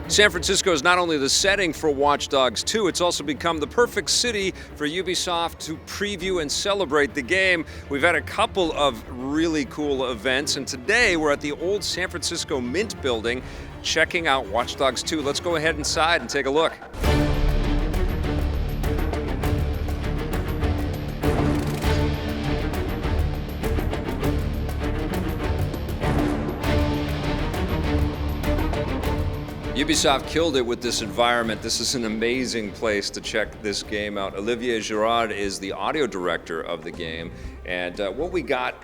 San Francisco is not only the setting for Watch Dogs 2, it's also become the perfect city for Ubisoft to preview and celebrate the game. We've had a couple of really cool events, and today we're at the old San Francisco Mint building checking out Watch Dogs 2. Let's go ahead inside and take a look. Ubisoft killed it with this environment. This is an amazing place to check this game out. Olivier Girard is the audio director of the game. And what we got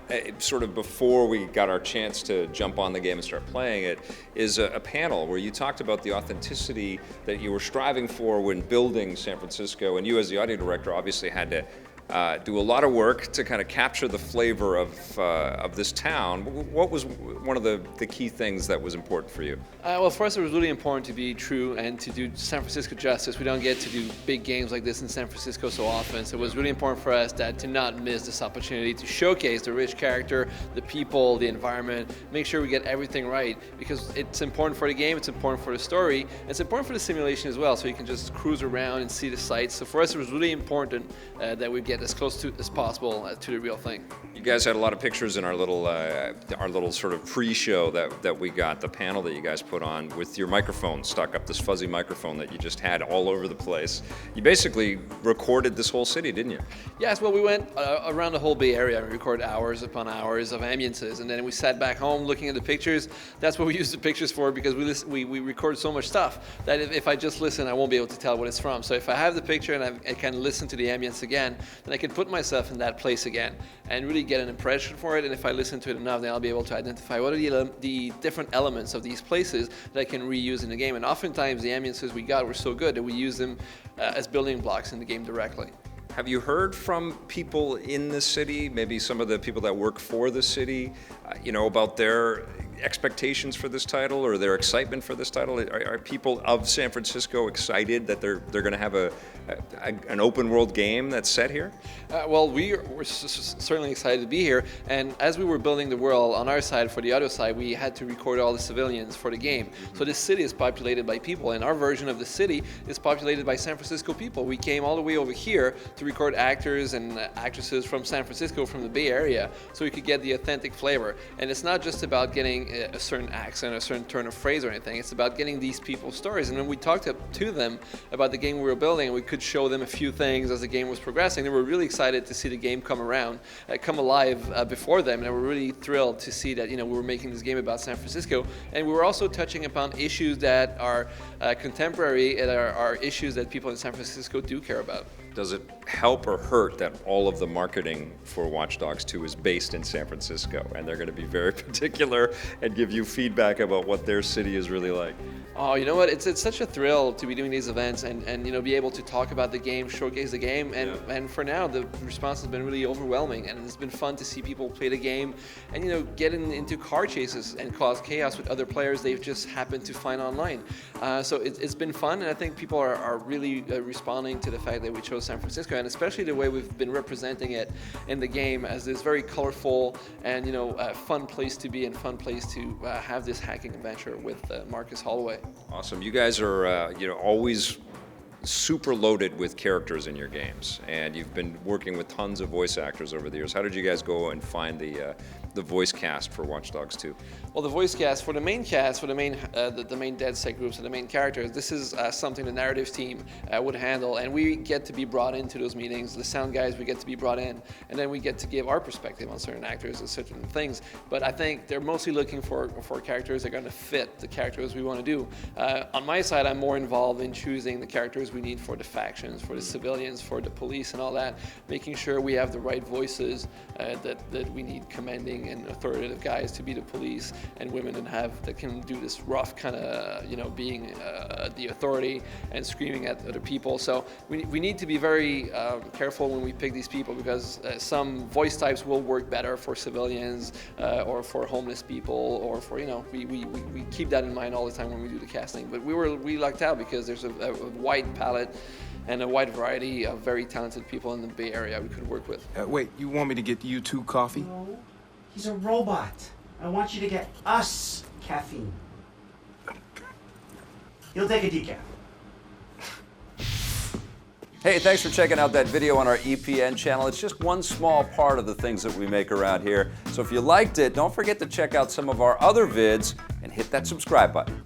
sort of before we got our chance to jump on the game and start playing it is a panel where you talked about the authenticity that you were striving for when building San Francisco. And you as the audio director obviously had to do a lot of work to kind of capture the flavor of this town. What was one of the key things that was important for you? Well, for us it was really important to be true and to do San Francisco justice. We don't get to do big games like this in San Francisco so often, so it was really important for us to not miss this opportunity to showcase the rich character, the people, the environment, make sure we get everything right, because it's important for the game, it's important for the story, and it's important for the simulation as well, so you can just cruise around and see the sights. So for us it was really important that we get as close to as possible to the real thing. You guys had a lot of pictures in our little sort of pre-show that we got, the panel that you guys put on with your microphone stuck up, this fuzzy microphone that you just had all over the place. You basically recorded this whole city, didn't you? Yes, well, we went around the whole Bay Area and recorded hours upon hours of ambiances, and then we sat back home looking at the pictures. That's what we used the pictures for, because we record so much stuff that if I just listen, I won't be able to tell what it's from. So if I have the picture and I can listen to the ambience again, then I can put myself in that place again and really get an impression for it. And if I listen to it enough, then I'll be able to identify what are the different elements of these places that I can reuse in the game. And oftentimes the ambiences we got were so good that we use them as building blocks in the game directly. Have you heard from people in the city, maybe some of the people that work for the city, about their expectations for this title or their excitement for this title? Are people of San Francisco excited that they're going to have an open world game that's set here? Well, we're certainly excited to be here, and as we were building the world on our side, for the other side, we had to record all the civilians for the game. So this city is populated by people, and our version of the city is populated by San Francisco people. We came all the way over here to record actors and actresses from San Francisco, from the Bay Area, so we could get the authentic flavor. And it's not just about getting a certain accent, a certain turn of phrase or anything. It's about getting these people's stories. And when we talked to them about the game we were building, we could show them a few things as the game was progressing. They were really excited to see the game come alive before them, and they were really thrilled to see that we were making this game about San Francisco, and we were also touching upon issues that are contemporary and are issues that people in San Francisco do care about. Does it help or hurt that all of the marketing for Watch Dogs 2 is based in San Francisco, and they're going to be very particular and give you feedback about what their city is really like? Oh, you know what? It's such a thrill to be doing these events and be able to talk about the game, showcase the game, and for now the response has been really overwhelming, and it's been fun to see people play the game and get into car chases and cause chaos with other players they've just happened to find online. So it's been fun, and I think people are really responding to the fact that we chose San Francisco, and especially the way we've been representing it in the game as this very colorful and fun place to be and fun place to have this hacking adventure with Marcus Holloway. Awesome. You guys are always super loaded with characters in your games, and you've been working with tons of voice actors over the years. How did you guys go and find the voice cast for Watch Dogs 2? Well, the voice cast, the main DedSec groups and the main characters, this is something the narratives team would handle, and we get to be brought into those meetings. The sound guys, we get to be brought in, and then we get to give our perspective on certain actors and certain things. But I think they're mostly looking for characters that are going to fit the characters we want to do. On my side, I'm more involved in choosing the characters we need for the factions, for the civilians, for the police and all that, making sure we have the right voices that we need commanding and authoritative guys to be the police, and women that can do this rough kind of, being the authority and screaming at other people. So we need to be very careful when we pick these people, because some voice types will work better for civilians or for homeless people, or for, we keep that in mind all the time when we do the casting. But we lucked out because there's a wide palette and a wide variety of very talented people in the Bay Area we could work with. Wait, you want me to get you two coffee? No, he's a robot. I want you to get us caffeine. He'll take a decaf. Hey, thanks for checking out that video on our EPN channel. It's just one small part of the things that we make around here. So if you liked it, don't forget to check out some of our other vids and hit that subscribe button.